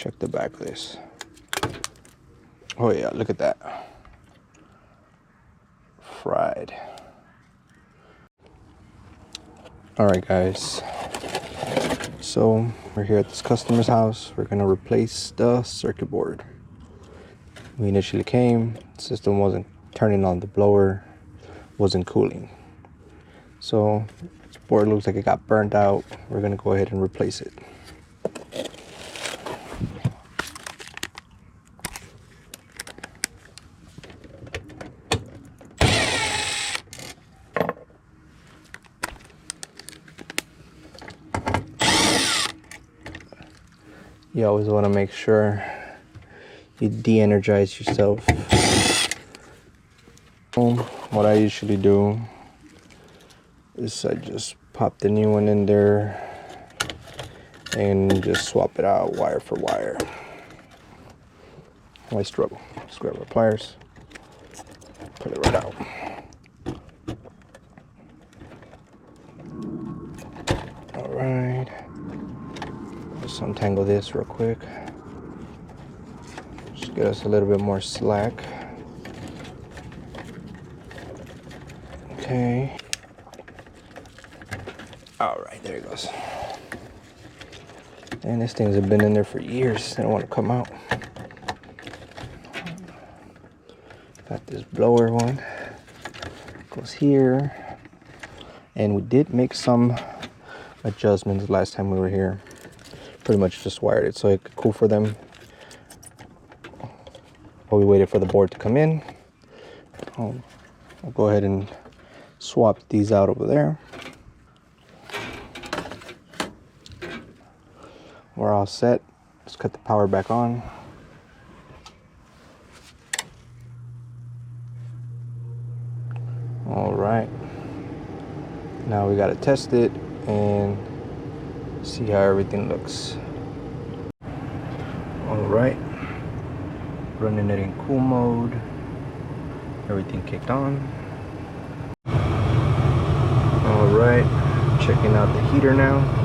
check the back of this. Oh yeah, look at that. Fried. Alright guys, so we're here at this customer's house. We're gonna replace the circuit board. We initially came, the system wasn't turning on, the blower wasn't cooling. So this board looks like it got burnt out. We're gonna go ahead and replace it. You always want to make sure you de-energize yourself. What I usually do is I just pop the new one in there and just swap it out wire for wire. Why struggle? Just grab our pliers, pull it right out. All right. Just untangle this real quick. Just get us a little bit more slack. Okay. All right, there it goes. And these things have been in there for years. They don't want to come out. Got this blower one. Goes here. And we did make some adjustments last time we were here. Pretty much just wired it so it could cool for them while we waited for the board to come in. I'll go ahead and swap these out over there. We're all set. Let's cut the power back on. All right. Now we gotta test it and see how everything looks. All right. Running it in cool mode. Everything kicked on. All right. Checking out the heater now.